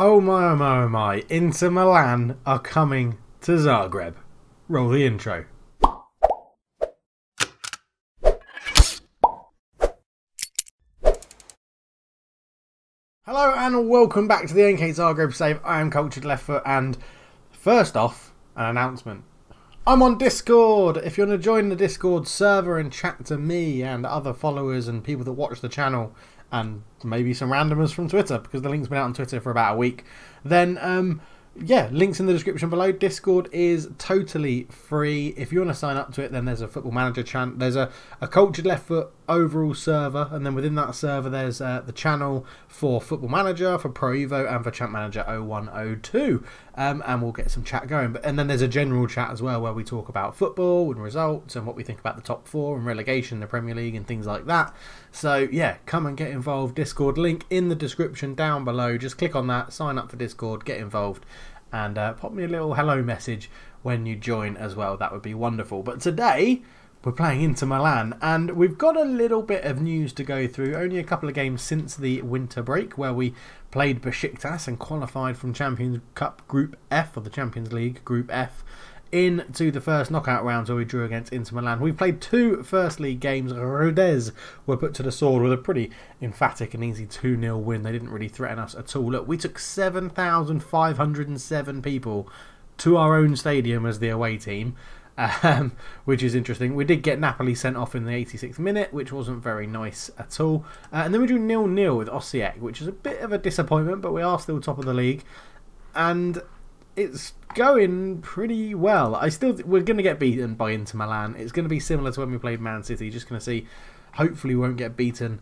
Oh my, oh my, oh my. Inter Milan are coming to Zagreb. Roll the intro. Hello and welcome back to the NK Zagreb save. I am Cultured Left Foot, and first off, an announcement. I'm on Discord. If you want to join the Discord server and chat to me and other followers and people that watch the channel, and maybe some randomers from Twitter, because the link's been out on Twitter for about a week, then yeah, links in the description below. Discord is totally free. If you want to sign up to it, then there's a Football Manager channel. There's a Cultured Left Foot overall server, and then within that server there's the channel for Football Manager, for Pro Evo, and for Champ Manager 0102. And we'll get some chat going. And then there's a general chat as well, where we talk about football and results and what we think about the top four and relegation in the Premier League and things like that. So yeah, come and get involved. Discord link in the description down below. Just click on that, sign up for Discord, get involved, and pop me a little hello message when you join as well. That would be wonderful. But today we're playing Inter Milan, and we've got a little bit of news to go through. Only a couple of games since the winter break, where we played Besiktas and qualified from Champions Cup Group F, or the Champions League Group F, into the first knockout rounds where we drew against Inter Milan. We played two First League games. Rodez were put to the sword with a pretty emphatic and easy 2-0 win. They didn't really threaten us at all. Look, we took 7,507 people to our own stadium as the away team, which is interesting. We did get Napoli sent off in the 86th minute, which wasn't very nice at all. And then we drew 0-0 with Osijek, which is a bit of a disappointment, but we are still top of the league. And it's going pretty well. We're going to get beaten by Inter Milan. It's going to be similar to when we played Man City. Just going to see. Hopefully, we won't get beaten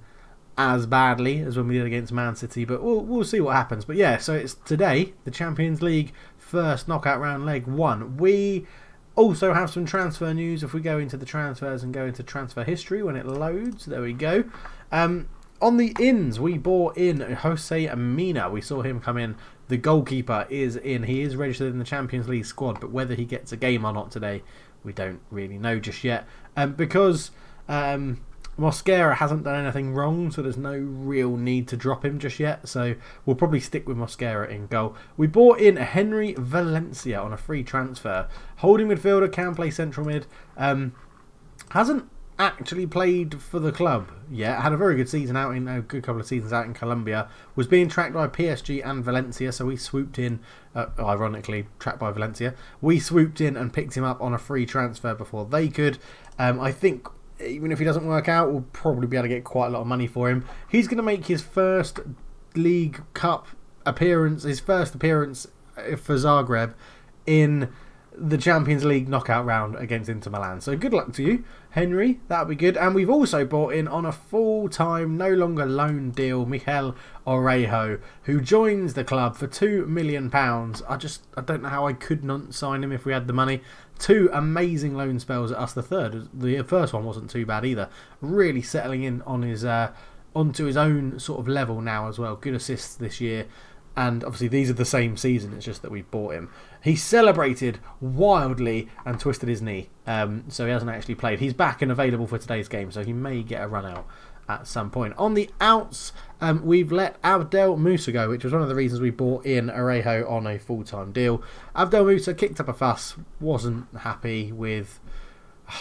as badly as when we did against Man City, but we'll see what happens. But yeah, so it's today, the Champions League first knockout round, leg 1. We also have some transfer news. If we go into the transfers and go into transfer history when it loads, there we go. On the ins, we bought in Jose Mina. We saw him come in. The goalkeeper is in. He is registered in the Champions League squad, but whether he gets a game or not today, we don't really know just yet. Because Mosquera hasn't done anything wrong, so there's no real need to drop him just yet. So we'll probably stick with Mosquera in goal. We bought in Henry Valencia on a free transfer. Holding midfielder, can play central mid. Hasn't actually played for the club yet. Had a very good season out in a good couple of seasons out in Colombia. Was being tracked by PSG and Valencia, so we swooped in. Ironically, tracked by Valencia. We swooped in and picked him up on a free transfer before they could. I think even if he doesn't work out, we'll probably be able to get quite a lot of money for him. He's going to make his first League Cup appearance, his first appearance for Zagreb in the Champions League knockout round against Inter Milan. So good luck to you, Henry. That'll be good. And we've also bought in on a full-time, no longer loan deal, Mikel Orejo, who joins the club for £2 million. I don't know how I could not sign him if we had the money. 2 amazing loan spells at us. The first one wasn't too bad either. Really settling in on his onto his own sort of level now as well. Good assists this year. And obviously these are the same season, it's just that we bought him. He celebrated wildly and twisted his knee, so he hasn't actually played. He's back and available for today's game, so he may get a run out at some point. On the outs, we've let Abdel Musa go, which was one of the reasons we bought in Orejo on a full-time deal. Abdel Musa kicked up a fuss, wasn't happy with,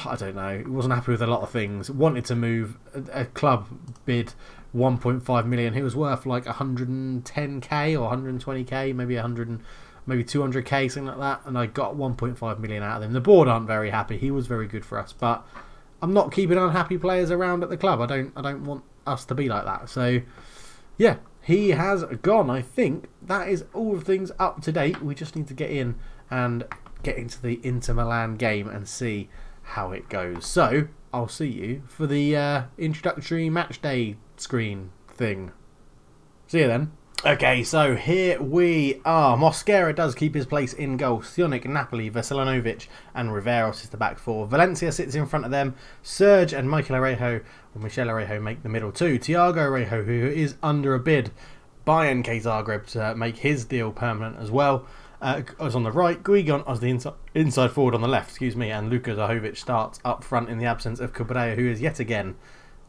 I don't know, wasn't happy with a lot of things. Wanted to move. A club bid 1.5 million. He was worth like 110k or 120k, maybe 200k, something like that. And I got 1.5 million out of him. The board aren't very happy. He was very good for us, but I'm not keeping unhappy players around at the club. I don't want us to be like that. So yeah, he has gone. I think that is all things up to date. We just need to get in and get into the Inter Milan game and see how it goes. So I'll see you for the introductory match day screen thing. See you then. Okay, so here we are. Mosquera does keep his place in goal. Sionik, Napoli, Veselinovic and Riveros is the back four. Valencia sits in front of them. Serge and Mikel Orejo, or Michel Orejo, make the middle two. Thiago Orejo, who is under a bid by NK Zagreb to make his deal permanent as well, is on the right. Guigon as the inside forward on the left, and Luka Zahovic starts up front in the absence of Cabrera, who is yet again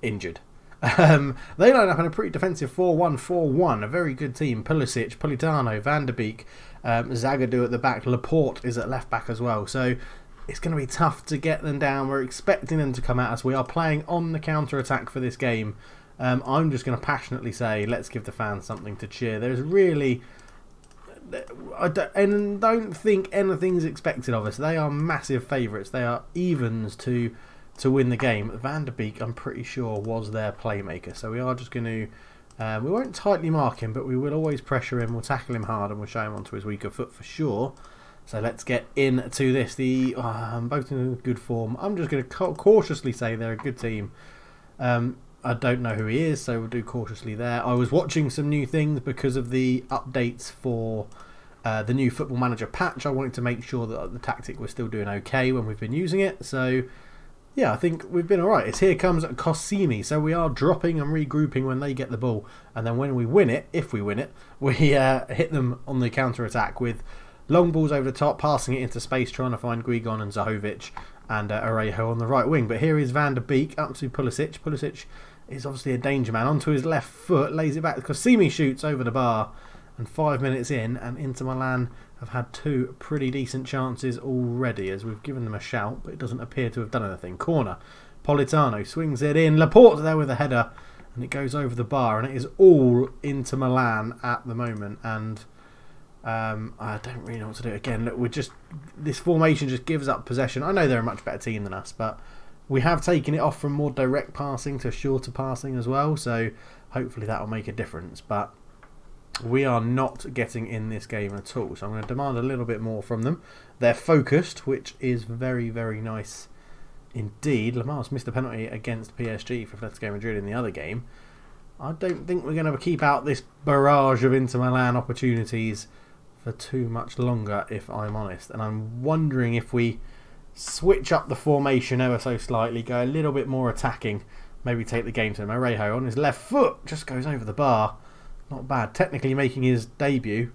injured. They line up in a pretty defensive 4-1-4-1. A very good team. Pulisic, Politano, Van der Beek, Zagadou at the back. Laporte is at left back as well. So it's going to be tough to get them down. We're expecting them to come at us. We are playing on the counter-attack for this game. I'm just going to passionately say, let's give the fans something to cheer. There's really... I don't think anything's expected of us. They are massive favourites. They are evens to win the game. Van der Beek, I'm pretty sure, was their playmaker. So we are just going to... we won't tightly mark him, but we will always pressure him. We'll tackle him hard and we'll show him onto his weaker foot for sure. So let's get into this. Both in good form. I'm just going to cautiously say they're a good team. I don't know who he is, so we'll do cautiously there. I was watching some new things because of the updates for the new Football Manager patch. I wanted to make sure that the tactic was still doing okay when we've been using it. So, yeah, I think we've been alright. It's here comes Koscielny. So we are dropping and regrouping when they get the ball. And then when we win it, if we win it, we hit them on the counter-attack with long balls over the top, passing it into space, trying to find Guigon and Zahovic and Arejo on the right wing. But here is Van der Beek up to Pulisic. Pulisic is obviously a danger man. Onto his left foot, lays it back. Koscielny shoots over the bar. And 5 minutes in, and Inter Milan have had 2 pretty decent chances already, as we've given them a shout, but it doesn't appear to have done anything. Corner. Politano swings it in. Laporte there with a header, and it goes over the bar, and it is all Inter Milan at the moment. And I don't really know what to do. Again, look, this formation just gives up possession. I know they're a much better team than us, but we have taken it off from more direct passing to shorter passing as well, so hopefully that will make a difference. But we are not getting in this game at all, so I'm going to demand a little bit more from them. They're focused, which is very, very nice indeed. Lamar's missed a penalty against PSG for Atletico Madrid in the other game. I don't think we're going to keep out this barrage of Inter Milan opportunities for too much longer, if I'm honest. And I'm wondering if we switch up the formation ever so slightly, go a little bit more attacking, maybe take the game to him. Arejo on his left foot just goes over the bar. Not bad. Technically making his debut,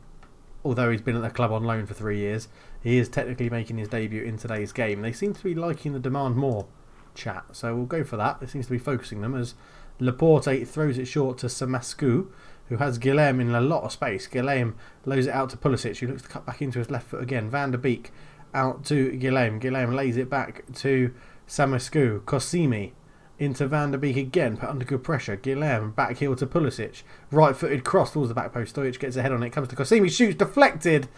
although he's been at the club on loan for 3 years, he is technically making his debut in today's game. They seem to be liking the demand more chat, so we'll go for that. It seems to be focusing them as Laporte throws it short to Samascu, who has Guilhem in a lot of space. Guilhem lows it out to Pulisic, who looks to cut back into his left foot again. Van der Beek out to Guilhem. Guilhem lays it back to Samascu. Koscielny into Van der Beek again, put under good pressure. Guilhem back heel to Pulisic. Right-footed cross towards the back post. Stojic gets a head on it. Comes to Koscielny. Shoots deflected.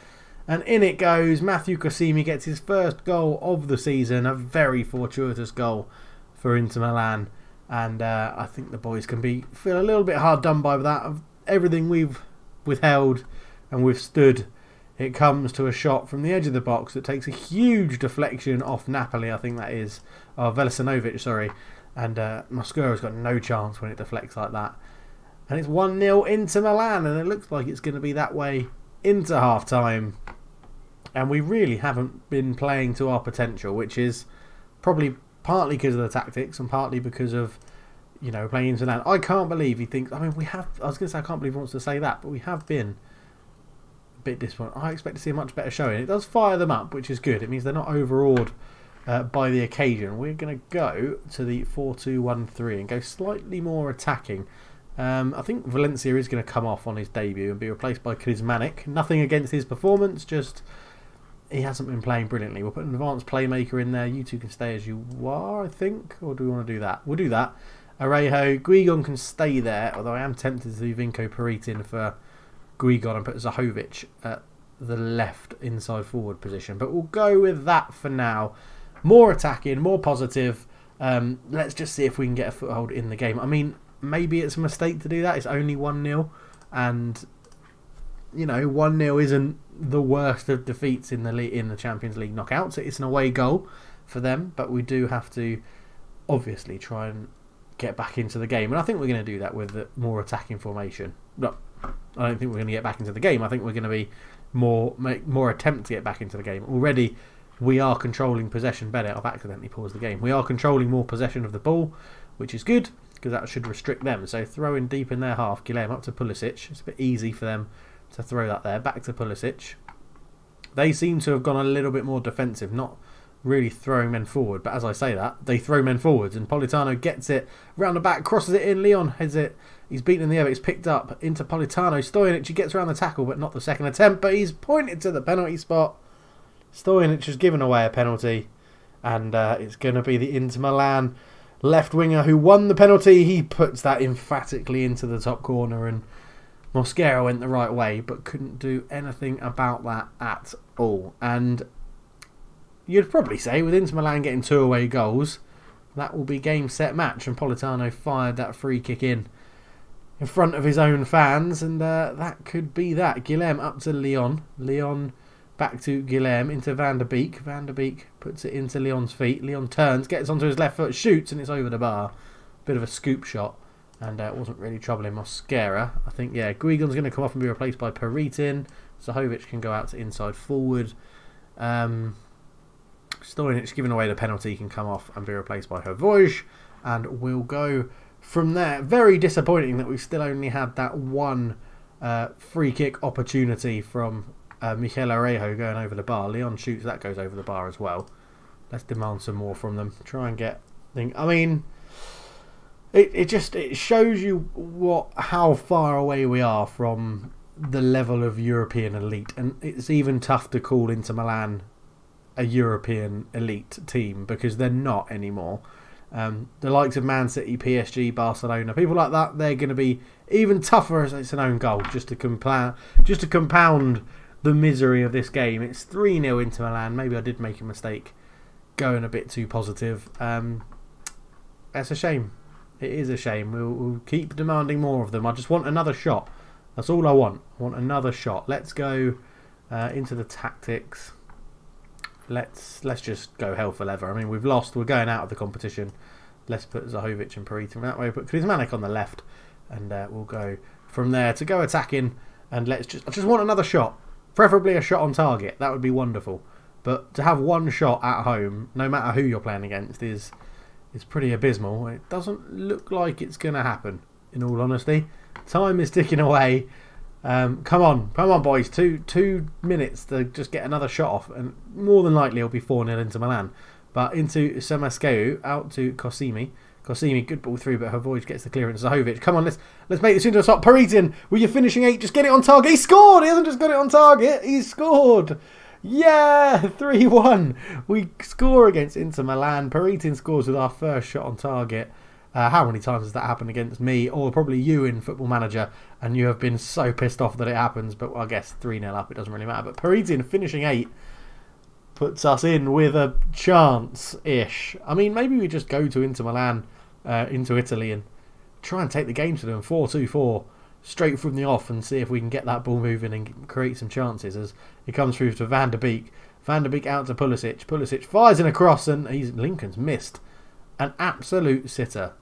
And in it goes. Matthew Koscielny gets his first goal of the season. A very fortuitous goal for Inter Milan. And I think the boys can feel a little bit hard done by with that. Of everything we've withheld and withstood, it comes to a shot from the edge of the box that takes a huge deflection off Napoli. I think that is. Velisanovic, sorry. And Mosquera's got no chance when it deflects like that. And it's 1-0 Inter Milan, and it looks like it's going to be that way into half-time. And we really haven't been playing to our potential, which is probably partly because of the tactics and partly because of, playing Inter Milan. I can't believe he thinks... I mean, we have... I was going to say I can't believe he wants to say that, but we have been a bit disappointed. I expect to see a much better showing. It does fire them up, which is good. It means they're not overawed by the occasion. We're going to go to the 4-2-1-3 and go slightly more attacking. I think Valencia is going to come off on his debut and be replaced by Krizmanic. Nothing against his performance, just he hasn't been playing brilliantly. We'll put an advanced playmaker in there. You two can stay as you are, I think. Or do we want to do that? We'll do that. Arejo, Guigon can stay there, although I am tempted to do Vinko Perit in for Guigon and put Zahovic at the left inside forward position. But we'll go with that for now. More attacking, more positive. Let's just see if we can get a foothold in the game. I mean, maybe it's a mistake to do that. It's only 1-0. And, 1-0 isn't the worst of defeats in the Champions League knockouts. It's an away goal for them. But we do have to, obviously, try and get back into the game. And I think we're going to do that with the more attacking formation. No, I don't think we're going to get back into the game. I think we're going to be make more attempt to get back into the game. Already... we are controlling possession better. I've accidentally paused the game. We are controlling more possession of the ball, which is good, because that should restrict them. So throw in deep in their half. Guilhem up to Pulisic. It's a bit easy for them to throw that there. Back to Pulisic. They seem to have gone a little bit more defensive. Not really throwing men forward. But as I say that, they throw men forwards, and Politano gets it round the back, crosses it in. Leon has it. He's beaten in the air. It's picked up into Politano. Stojanic, he gets around the tackle, but not the second attempt. But he's pointed to the penalty spot. Stojanic has given away a penalty, and it's going to be the Inter Milan left winger who won the penalty. He puts that emphatically into the top corner, and Mosquera went the right way, but couldn't do anything about that at all. And you'd probably say, with Inter Milan getting 2 away goals, that will be game, set, match. And Politano fired that free kick in front of his own fans, and that could be that. Guilherme up to Leon. Leon back to Guilherme, into Van der Beek. Van der Beek puts it into Leon's feet. Leon turns, gets onto his left foot, shoots, and it's over the bar. Bit of a scoop shot, and it wasn't really troubling Mosquera. I think, yeah, Guigon's going to come off and be replaced by Peritin. Zahovic can go out to inside forward. Stojanic, giving away the penalty, can come off and be replaced by Hrvoje, and we'll go from there. Very disappointing that we still only had that one free kick opportunity from Michel Arejo going over the bar. Leon shoots, that goes over the bar as well. Let's demand some more from them. Try and get... I mean, it shows you how far away we are from the level of European elite, and it's even tough to call Inter Milan a European elite team because they're not anymore. The likes of Man City, PSG, Barcelona, people like that, they're going to be even tougher as it's an own goal, just to compound the misery of this game. It's 3-0 Inter Milan. Maybe I did make a mistake going a bit too positive. It's a shame. It is a shame. We'll keep demanding more of them. I just want another shot. That's all I want. I want another shot. Let's go into the tactics. Let's just go hell for leather. I mean, we've lost. We're going out of the competition. Let's put Zahovic and Peritin that way. Put Krizmanek on the left, and we'll go from there to go attacking. And I just want another shot, preferably a shot on target. That would be wonderful. But to have one shot at home, no matter who you're playing against, is pretty abysmal. It doesn't look like it's going to happen, in all honesty. Time is ticking away. Come on, boys. Two minutes to just get another shot off, and more than likely it'll be 4-0 into Milan. But into Semasceu, out to Cosimi. Cosimi, good ball through, but Hrvoje gets the clearance. Zahovic, come on, let's make this into a shot. Peritin, with your finishing 8, just get it on target. He scored! He hasn't just got it on target, he's scored! Yeah, 3-1. We score against Inter Milan. Peritin scores with our first shot on target. How many times has that happened against me, or probably you in Football Manager, and you have been so pissed off that it happens? But I guess 3-0 up, it doesn't really matter. But Peritin finishing 8 puts us in with a chance-ish. I mean, maybe we just go to Inter Milan, into Italy, and try and take the game to them 4-2-4 straight from the off, and see if we can get that ball moving and create some chances. As it comes through to Van der Beek. Van der Beek out to Pulisic. Pulisic fires in a cross, and Lincoln's missed. An absolute sitter.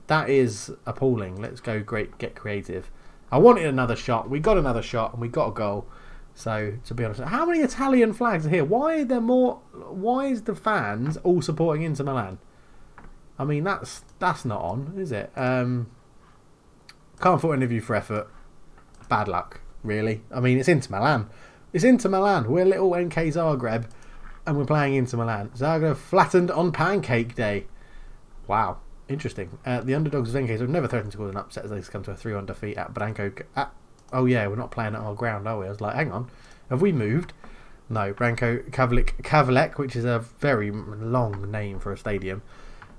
That is appalling. Let's go get creative. I wanted another shot. We got another shot, and we got a goal. So, to be honest, how many Italian flags are here? Why are there more? Why is the fans all supporting Inter Milan? I mean, that's not on, is it? Can't fault any of you for effort. Bad luck, really. I mean, it's Inter Milan. It's Inter Milan. We're little NK Zagreb, and we're playing Inter Milan. Zagreb flattened on Pancake Day. Wow, interesting. The underdogs of NK have never threatened to cause an upset as they come to a 3-1 defeat at Branko. Oh yeah, we're not playing at our ground, are we? I was like, hang on, have we moved? No, Branko Kavlek, which is a very long name for a stadium.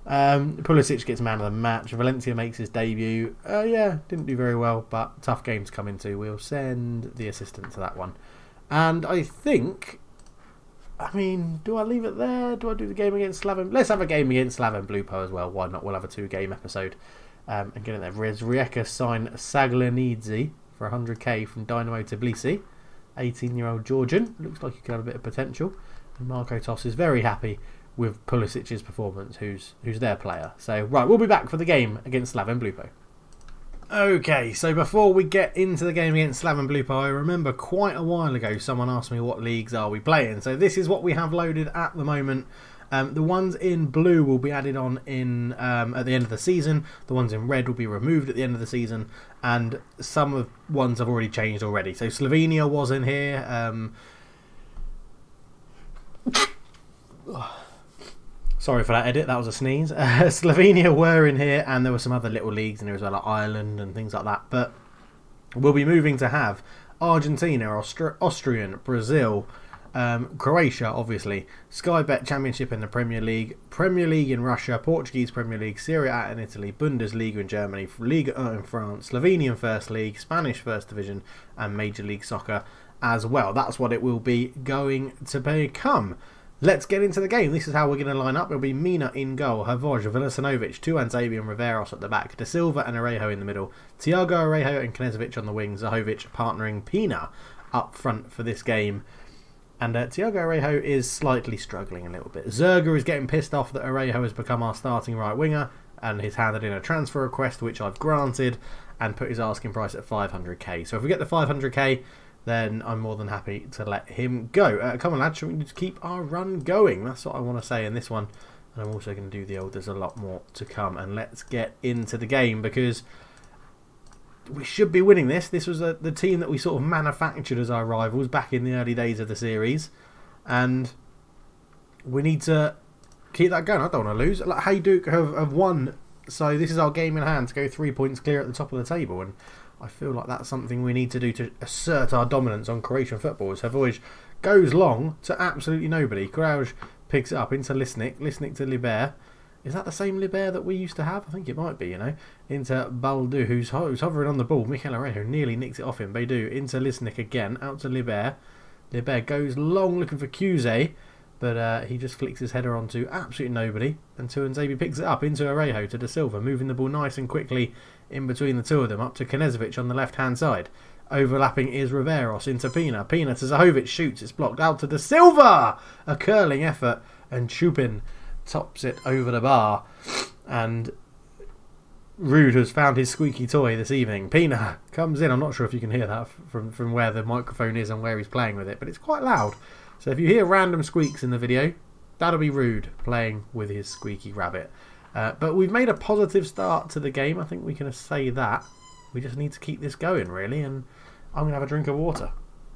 Pulisic gets man of the match. Valencia makes his debut. Yeah, didn't do very well, but tough game to come into. We'll send the assistant to that one. And I think... I mean, do I leave it there? Do I do the game against Slaven? Let's have a game against Slaven Blupo as well. Why not? We'll have a 2-game episode. And get it there. Rijeka signed Saglanidze for 100k from Dynamo Tbilisi. 18-year-old Georgian. Looks like he could have a bit of potential. And Marco Toss is very happy with Pulisic's performance, who's their player. So, right, we'll be back for the game against Slaven Blupo. Okay, so before we get into the game against Slaven Blupo, I remember quite a while ago someone asked me what leagues are we playing. So this is what we have loaded at the moment. The ones in blue will be added on in at the end of the season. The ones in red will be removed at the end of the season. And some of ones have already changed already. So Slovenia was in here. Sorry for that edit, that was a sneeze. Slovenia were in here, and there were some other little leagues in here as well, like Ireland and things like that. But we'll be moving to have Argentina, Austrian, Brazil, Croatia, obviously, Sky Bet Championship in the Premier League in Russia, Portuguese Premier League, Serie A in Italy, Bundesliga in Germany, Liga 1 in France, Slovenian First League, Spanish First Division, and Major League Soccer as well. That's what it will be going to become. Let's get into the game. This is how we're going to line up. It'll be Mina in goal, Hrvoje, Vilasanovic, Tuanzebe and Riveros at the back, De Silva and Orejo in the middle, Thiago Orejo and Knežević on the wing, Zahovic partnering Pina up front for this game. And Thiago Orejo is slightly struggling a little bit. Zerga is getting pissed off that Orejo has become our starting right winger, and he's handed in a transfer request, which I've granted, and put his asking price at 500k. So if we get the 500k, then I'm more than happy to let him go. Come on, lads, should we just keep our run going? That's what I want to say in this one. And I'm also going to do the old, there's a lot more to come. And let's get into the game, because we should be winning this. This was the team that we sort of manufactured as our rivals back in the early days of the series. And we need to keep that going. I don't want to lose. Like, Hajduk have won, so this is our game in hand to go 3 points clear at the top of the table. And I feel like that's something we need to do to assert our dominance on Croatian football. As Hrvoje goes long to absolutely nobody. Krauj picks it up into Lisnik. Lisnik to Liber. Is that the same Liber that we used to have? I think it might be, you know. Into Baldu, who's hovering on the ball. Mikel Orejo nearly nicks it off him. Beidou into Lisnik again. Out to Liber. Liber goes long looking for Cuse. But he just flicks his header onto absolutely nobody. And Tuanzebe picks it up into Orejo to De Silva. Moving the ball nice and quickly in between the two of them. Up to Knežević on the left-hand side. Overlapping is Riveros into Pina. Pina to Zahovic. Shoots. It's blocked out to De Silva. A curling effort. And Chupin tops it over the bar. And Ruud has found his squeaky toy this evening. Pina comes in. I'm not sure if you can hear that from where the microphone is and where he's playing with it. But it's quite loud. So if you hear random squeaks in the video, that'll be Ruud playing with his squeaky rabbit. But we've made a positive start to the game. I think we can say that. We just need to keep this going, really. And I'm going to have a drink of water.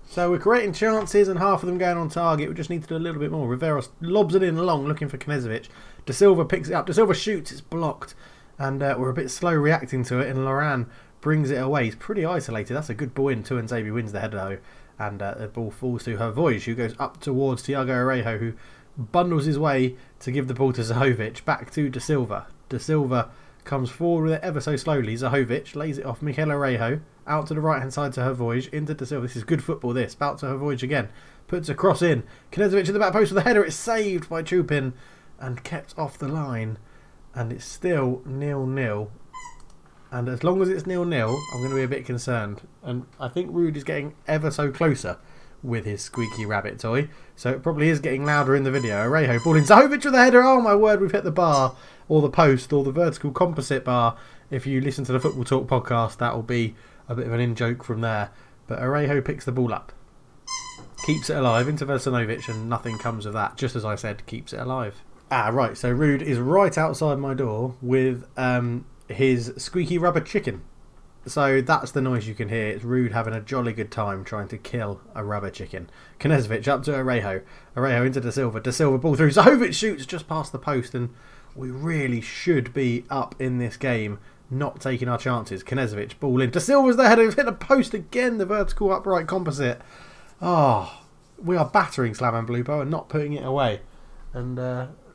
So we're creating chances and half of them going on target. We just need to do a little bit more. Riveros lobs it in long, looking for Knežević. De Silva picks it up. De Silva shoots. It's blocked. And we're a bit slow reacting to it. And Loran brings it away. He's pretty isolated. That's a good ball in. Tuanzebe wins the header, though. And the ball falls to Hrvoje, who goes up towards Thiago Orejo, who bundles his way to give the ball to Zahovic. Back to De Silva. De Silva comes forward with it ever so slowly. Zahovic lays it off Mikel Orejo. Out to the right-hand side to Hrvoje. Into De Silva. This is good football, this. Back to Hrvoje again. Puts a cross in. Knežević in the back post with a header. It's saved by Chupin and kept off the line. And it's still 0-0. And as long as it's 0-0, I'm going to be a bit concerned. And I think Ruud is getting ever so closer with his squeaky rabbit toy. So it probably is getting louder in the video. Orejo ball in. Zahovic with the header. Oh my word, we've hit the bar. Or the post. Or the vertical composite bar. If you listen to the Football Talk podcast, that will be a bit of an in-joke from there. But Orejo picks the ball up. Keeps it alive into Versanovic, and nothing comes of that. Just as I said, keeps it alive. Ah, right. So Ruud is right outside my door with his squeaky rubber chicken. So that's the noise you can hear. It's Ruud having a jolly good time trying to kill a rubber chicken. Knežević up to Orejo. Orejo into De Silva. De Silva ball through. Zahovic shoots just past the post, and we really should be up in this game, not taking our chances. Knežević ball in. De Silva's the header. We've hit the post again. The vertical upright composite. Oh, we are battering Slam and Blupo and not putting it away. And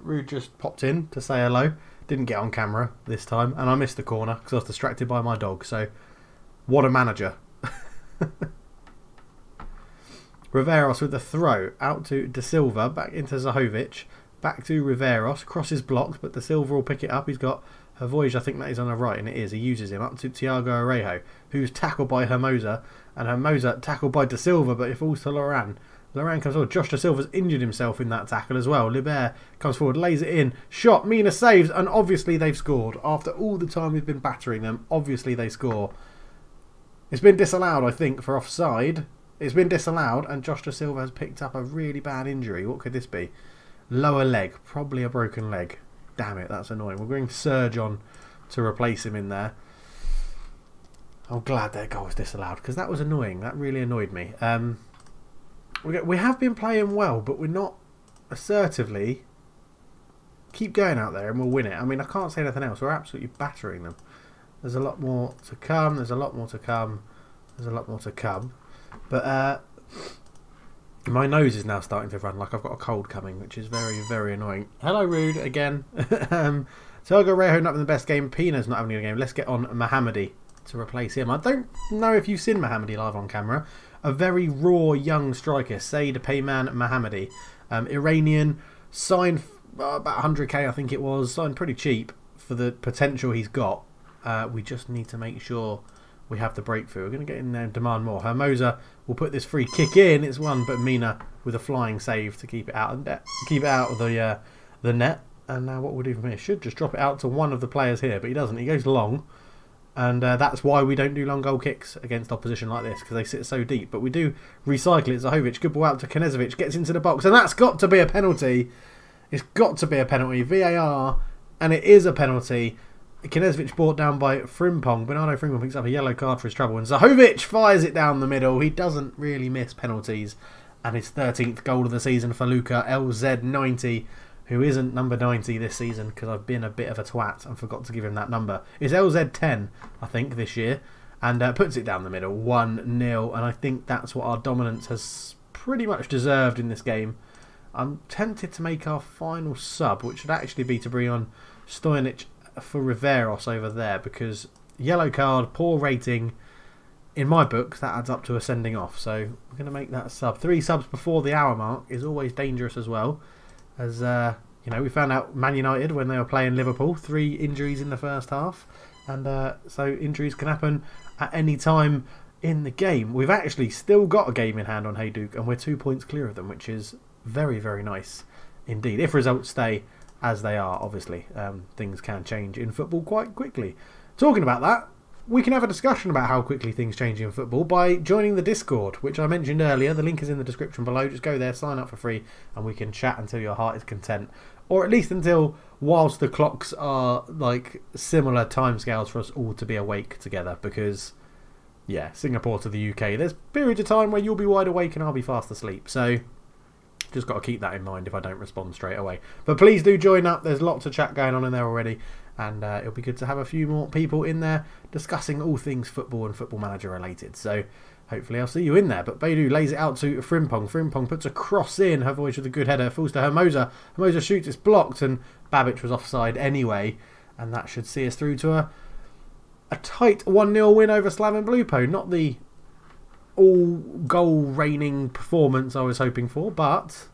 Ruud just popped in to say hello. Didn't get on camera this time, and I missed the corner because I was distracted by my dog. So, what a manager. Riveros with the throw out to De Silva, back into Zahovic, back to Riveros. Crosses blocked, but De Silva will pick it up. He's got Hrvoje, I think that is on the right, and it is. He uses him up to Thiago Orejo, who's tackled by Hermosa, and Hermosa tackled by De Silva, but it falls to Loran. Loran comes forward. Josh De Silva's injured himself in that tackle as well. Liber comes forward, lays it in. Shot. Mina saves. And obviously they've scored. After all the time we've been battering them, obviously they score. It's been disallowed, I think, for offside. It's been disallowed. And Josh De Silva has picked up a really bad injury. What could this be? Lower leg. Probably a broken leg. Damn it, that's annoying. We're going Serge on to replace him in there. I'm glad their goal was disallowed, because that was annoying. That really annoyed me. We have been playing well, but we're not assertively keep going out there and we'll win it. I mean, I can't say anything else. We're absolutely battering them. There's a lot more to come. There's a lot more to come. There's a lot more to come. But my nose is now starting to run like I've got a cold coming, which is very, very annoying. Hello, Rude, again. Sergio Rejo not having the best game. Pina's not having a game. Let's get on Mohammedi to replace him. I don't know if you've seen Mohammedi live on camera. A very raw young striker, Said Payman Mohammedi. Iranian, signed about 100k I think it was, signed pretty cheap for the potential he's got. We just need to make sure we have the breakthrough. We're going to get in there and demand more. Hermosa will put this free kick in. It's one, but Mina with a flying save to keep it out of the net. And now what we'll do from here, should just drop it out to one of the players here, but he doesn't. He goes long, and that's why we don't do long goal kicks against opposition like this, because they sit so deep. But we do recycle it. Zahovic, good ball out to Knezovic, gets into the box, and that's got to be a penalty. It's got to be a penalty. VAR, and it is a penalty. Knezovic brought down by Frimpong. Bernardo Frimpong picks up a yellow card for his trouble, and Zahovic fires it down the middle. He doesn't really miss penalties, and his 13th goal of the season for Luca LZ90, who isn't number 90 this season because I've been a bit of a twat and forgot to give him that number. It's LZ10, I think, this year, and puts it down the middle, 1-0, and I think that's what our dominance has pretty much deserved in this game. I'm tempted to make our final sub, which would actually be to bring on Stojanic for Riveros over there, because yellow card, poor rating, in my books that adds up to a sending off, so we're going to make that sub. 3 subs before the hour mark is always dangerous as well, as you know, we found out Man United when they were playing Liverpool, 3 injuries in the first half, and so injuries can happen at any time in the game. We've actually still got a game in hand on Hajduk, and we're 2 points clear of them, which is very, very nice indeed. If results stay as they are, obviously, things can change in football quite quickly. Talking about that, we can have a discussion about how quickly things change in football by joining the Discord, which I mentioned earlier. The link is in the description below. Just go there, sign up for free, and we can chat until your heart is content. Or at least until, whilst the clocks are like similar timescales for us all to be awake together. Because, yeah, Singapore to the UK, there's periods of time where you'll be wide awake and I'll be fast asleep. So just got to keep that in mind if I don't respond straight away. But please do join up. There's lots of chat going on in there already. And it'll be good to have a few more people in there discussing all things football and Football Manager related. So hopefully I'll see you in there. But Beidou lays it out to Frimpong. Frimpong puts a cross in. Hervoich with a good header. Falls to Hermosa. Hermosa shoots. It's blocked. And Babic was offside anyway. And that should see us through to a tight 1-0 win over Slaven Blupo. Not the all-goal reigning performance I was hoping for. But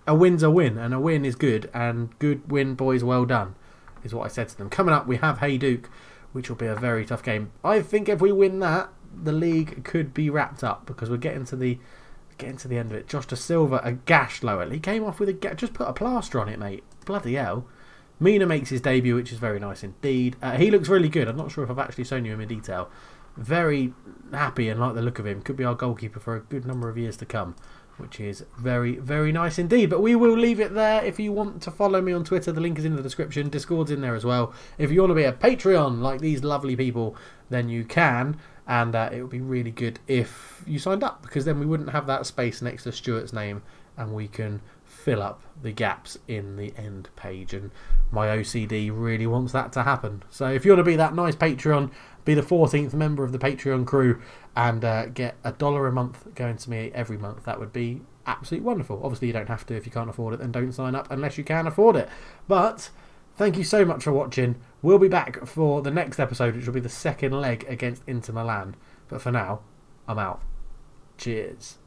a win's a win. And a win is good. And good win, boys. Well done, is what I said to them. Coming up, we have Hajduk, which will be a very tough game. I think if we win that, the league could be wrapped up, because we're getting to the end of it. Josh Da Silva, a gash lower. He came off with a gash. Just put a plaster on it, mate. Bloody hell. Mina makes his debut, which is very nice indeed. He looks really good. I'm not sure if I've actually shown you him in detail. Very happy and like the look of him. Could be our goalkeeper for a good number of years to come, which is very, very nice indeed. But we will leave it there. If you want to follow me on Twitter, the link is in the description. Discord's in there as well. If you want to be a Patreon like these lovely people, then you can. And it would be really good if you signed up, because then we wouldn't have that space next to Stuart's name, and we can fill up the gaps in the end page. And my OCD really wants that to happen. So if you want to be that nice Patreon, be the 14th member of the Patreon crew, and get $1 a month going to me every month, that would be absolutely wonderful. Obviously you don't have to. If you can't afford it, then don't sign up unless you can afford it. But thank you so much for watching. We'll be back for the next episode, which will be the second leg against Inter Milan. But for now, I'm out. Cheers.